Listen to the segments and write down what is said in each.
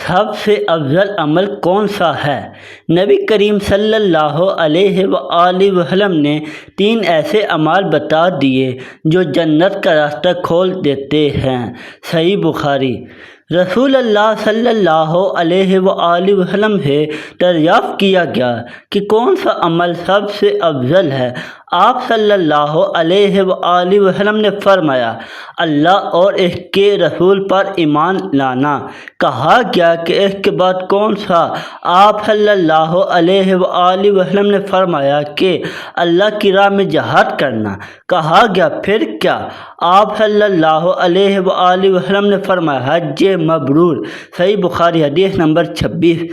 سب سے افضل عمل کون سا ہے؟ نبی کریم صلی اللہ علیہ وآلہ وسلم نے 3 ایسے اعمال بتا دیے جو جنت کا راستہ کھول دیتے ہیں۔ صحیح بخاری۔ رسول اللہ صلی اللہ علیہ وآلہ وسلم سے دریافت کیا گیا کہ کون سا عمل سب سے افضل ہے؟ آپ صلی اللہ علیہ وآلہ وسلم نے فرمایا، اللہ اور اس کے رسول پر ایمان لانا۔ کہا گیا کہ اس کے بعد کون سا؟ آپ صلی اللہ علیہ وآلہ وسلم نے فرمایا کہ اللہ کی راہ میں جہاد کرنا۔ کہا گیا پھر کیا؟ آپ صلی اللہ علیہ وآلہ وسلم نے فرمایا حج مبرور۔ صحیح بخاری حدیث نمبر 26۔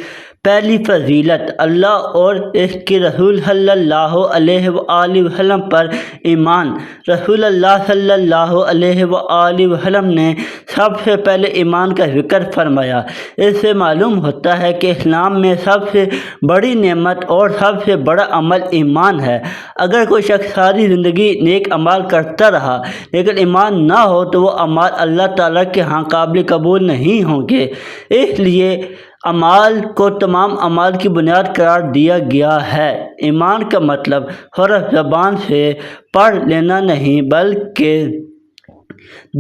پہلی فضیلت، اللہ اور اس کے رسول صلی اللہ علیہ وآلہ وسلم پر ایمان۔ رسول اللہ صلی اللہ علیہ وآلہ وسلم نے سب سے پہلے ایمان کا ذکر فرمایا۔ اس سے معلوم ہوتا ہے کہ اسلام میں سب سے بڑی نعمت اور سب سے بڑا عمل ایمان ہے۔ اگر کوئی شخص ساری زندگی نیک اعمال کرتا رہا لیکن ایمان نہ ہو تو وہ اعمال اللہ تعالیٰ کے ہاں قابل قبول نہیں ہوں گے۔ اس لیے اعمال کو تمام اعمال کی بنیاد قرار دیا گیا ہے۔ ایمان کا مطلب صرف زبان سے پڑھ لینا نہیں بلکہ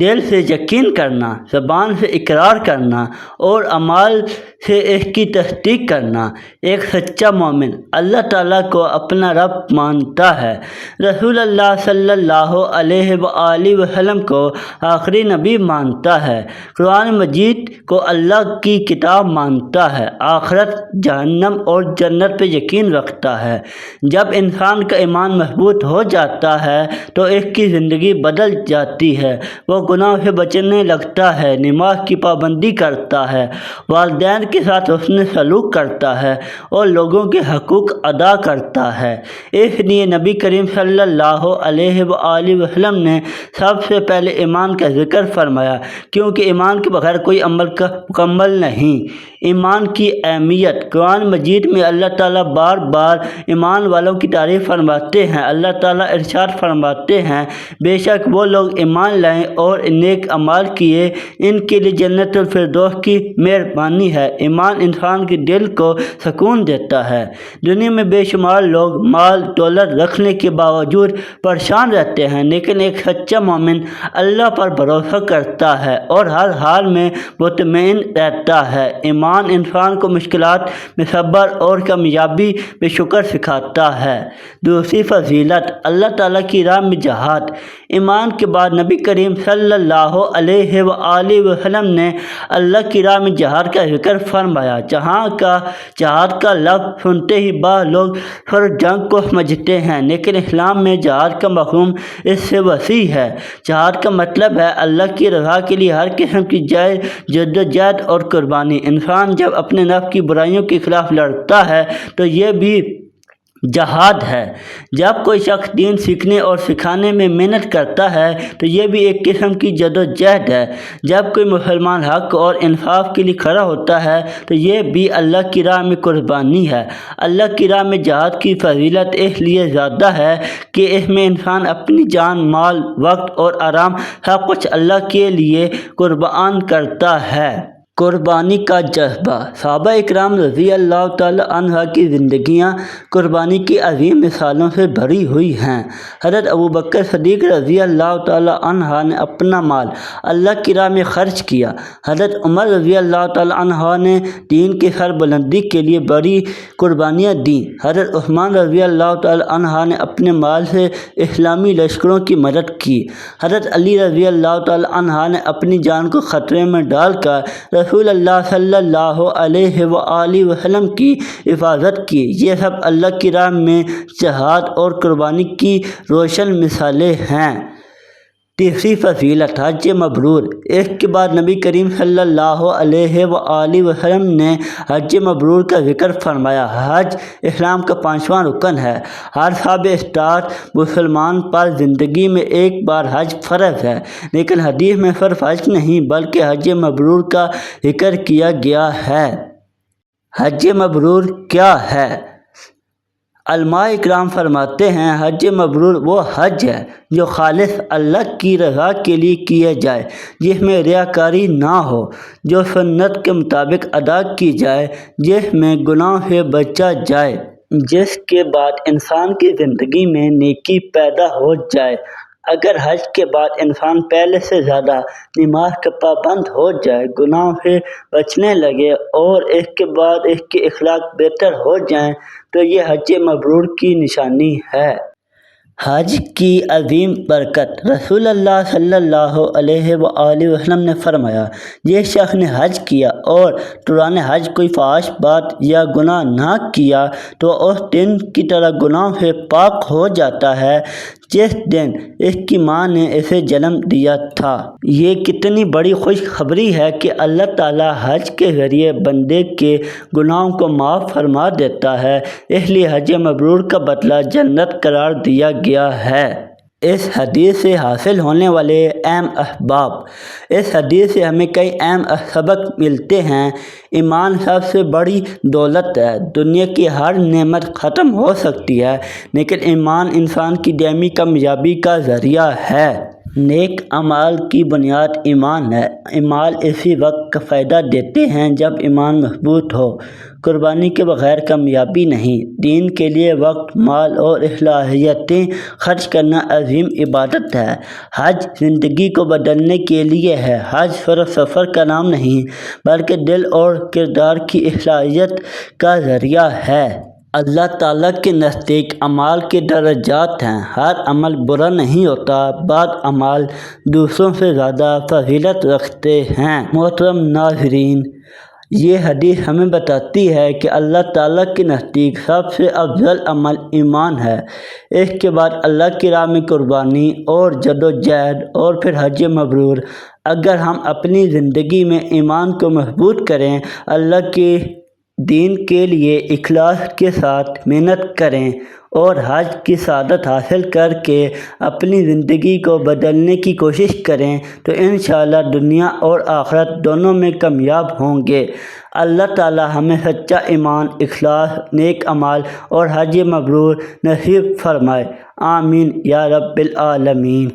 دل سے یقین کرنا، زبان سے اقرار کرنا اور اعمال سے اس کی تصدیق کرنا۔ ایک سچا مومن اللہ تعالیٰ کو اپنا رب مانتا ہے، رسول اللہ صلی اللہ علیہ وآلہ وسلم کو آخری نبی مانتا ہے، قرآن مجید کو اللہ کی کتاب مانتا ہے، آخرت، جہنم اور جنت پہ یقین رکھتا ہے۔ جب انسان کا ایمان مضبوط ہو جاتا ہے تو اس کی زندگی بدل جاتی ہے۔ وہ گناہ سے بچنے لگتا ہے، نماز کی پابندی کرتا ہے، والدین کے ساتھ حسن سلوک کرتا ہے اور لوگوں کے حقوق ادا کرتا ہے۔ اس لیے نبی کریم صلی اللہ علیہ وآلہ وسلم نے سب سے پہلے ایمان کا ذکر فرمایا، کیونکہ ایمان کے بغیر کوئی عمل مکمل نہیں۔ ایمان کی اہمیت، قرآن مجید میں اللہ تعالیٰ بار بار ایمان والوں کی تعریف فرماتے ہیں۔ اللہ تعالیٰ ارشاد فرماتے ہیں، بے شک وہ لوگ ایمان لائے اور نیک اعمال کیے، ان کے لیے جنت الفردوس کی مہربانی ہے۔ ایمان انسان کے دل کو سکون دیتا ہے۔ دنیا میں بے شمار لوگ مال دولت رکھنے کے باوجود پریشان رہتے ہیں، لیکن ایک سچا مومن اللہ پر بھروسہ کرتا ہے اور ہر حال میں مطمئن رہتا ہے۔ ایمان انسان کو مشکلات میں صبر اور کامیابی میں شکر سکھاتا ہے۔ دوسری فضیلت، اللہ تعالیٰ کی راہ میں جہاد۔ ایمان کے بعد نبی کریم صلی اللہ علیہ وآلہ وسلم نے اللہ کی راہ میں جہاد کا ذکر فرمایا۔ جہاں کا جہاد کا لفظ سنتے ہی بعض لوگ صرف جنگ کو سمجھتے ہیں، لیکن اسلام میں جہاد کا مفہوم اس سے وسیع ہے۔ جہاد کا مطلب ہے اللہ کی رضا کے لیے ہر قسم کی جدوجہد اور قربانی۔ انسان جب اپنے نفس کی برائیوں کے خلاف لڑتا ہے تو یہ بھی جہاد ہے۔ جب کوئی شخص دین سیکھنے اور سکھانے میں محنت کرتا ہے تو یہ بھی ایک قسم کی جدوجہد ہے۔ جب کوئی مسلمان حق اور انصاف کے لیے کھڑا ہوتا ہے تو یہ بھی اللہ کی راہ میں قربانی ہے۔ اللہ کی راہ میں جہاد کی فضیلت اس لیے زیادہ ہے کہ اس میں انسان اپنی جان، مال، وقت اور آرام سب کچھ اللہ کے لیے قربان کرتا ہے۔ قربانی کا جذبہ۔ صحابہ اکرام رضی اللہ تعالی عنہ کی زندگیاں قربانی کی عظیم مثالوں سے بھری ہوئی ہیں۔ حضرت ابوبکر صدیق رضی اللہ تعالی عنہ نے اپنا مال اللہ کی راہ میں خرچ کیا۔ حضرت عمر رضی اللہ تعالی عنہ نے دین کی سربلندی کے لیے بڑی قربانیاں دیں۔ حضرت عثمان رضی اللہ تعالی عنہ نے اپنے مال سے اسلامی لشکروں کی مدد کی۔ حضرت علی رضی اللہ تعالی عنہ نے اپنی جان کو خطرے میں ڈال کر رسول اللہ صلی اللہ علیہ وآلہ وسلم کی حفاظت کی۔ یہ سب اللہ کی راہ میں جہاد اور قربانی کی روشن مثالیں ہیں۔ تیسری فضیلت، حج مبرور۔ اس کے بعد نبی کریم صلی اللہ علیہ وآلہ وسلم نے حج مبرور کا ذکر فرمایا۔ حج اسلام کا 5واں رکن ہے۔ ہر صاحب استطاعت مسلمان پر زندگی میں ایک بار حج فرض ہے، لیکن حدیث میں صرف حج نہیں بلکہ حج مبرور کا ذکر کیا گیا ہے۔ حج مبرور کیا ہے؟ علماء اکرام فرماتے ہیں حج مبرور وہ حج ہے جو خالص اللہ کی رضا کے لیے کیا جائے، جس میں ریاکاری نہ ہو، جو سنت کے مطابق ادا کی جائے، جس میں گناہ سے بچا جائے، جس کے بعد انسان کی زندگی میں نیکی پیدا ہو جائے۔ اگر حج کے بعد انسان پہلے سے زیادہ نماز کا پابند ہو جائے، گناہوں سے بچنے لگے اور اس کے بعد اس کے اخلاق بہتر ہو جائیں تو یہ حج مبرور کی نشانی ہے۔ حج کی عظیم برکت۔ رسول اللہ صلی اللہ علیہ وآلہ وسلم نے فرمایا، جس شخص نے حج کیا اور دوران حج کوئی فحش بات یا گناہ نہ کیا تو اس دن کی طرح گناہوں سے پاک ہو جاتا ہے جس دن اس کی ماں نے اسے جنم دیا تھا۔ یہ کتنی بڑی خوشخبری ہے کہ اللہ تعالیٰ حج کے ذریعے بندے کے گناہوں کو معاف فرما دیتا ہے، اس لیے حج مبرور کا بدلہ جنت قرار دیا گیا ہے۔ اس حدیث سے حاصل ہونے والے اہم اسباب۔ اس حدیث سے ہمیں کئی اہم سبق ملتے ہیں۔ ایمان سب سے بڑی دولت ہے۔ دنیا کی ہر نعمت ختم ہو سکتی ہے لیکن ایمان انسان کی دائمی کامیابی کا ذریعہ ہے۔ نیک اعمال کی بنیاد ایمان ہے۔ اعمال اسی وقت فائدہ دیتے ہیں جب ایمان مضبوط ہو۔ قربانی کے بغیر کامیابی نہیں۔ دین کے لیے وقت، مال اور صلاحیتیں خرچ کرنا عظیم عبادت ہے۔ حج زندگی کو بدلنے کے لیے ہے۔ حج صرف سفر کا نام نہیں بلکہ دل اور کردار کی اصلاحیت کا ذریعہ ہے۔ اللہ تعالیٰ کے نزدیک اعمال کے درجات ہیں۔ ہر عمل برا نہیں ہوتا۔ بعض اعمال دوسروں سے زیادہ فضیلت رکھتے ہیں۔ محترم ناظرین، یہ حدیث ہمیں بتاتی ہے کہ اللہ تعالیٰ کے نزدیک سب سے افضل عمل ایمان ہے۔ اس کے بعد اللہ کی راہ میں قربانی اور جدوجہد اور پھر حج مبرور۔ اگر ہم اپنی زندگی میں ایمان کو مضبوط کریں، اللہ کے دین کے لیے اخلاص کے ساتھ محنت کریں اور حج کی سعادت حاصل کر کے اپنی زندگی کو بدلنے کی کوشش کریں تو انشاءاللہ دنیا اور آخرت دونوں میں کامیاب ہوں گے۔ اللہ تعالی ہمیں سچا ایمان، اخلاص، نیک اعمال اور حج مبرور نصیب فرمائے۔ آمین یا رب العالمین۔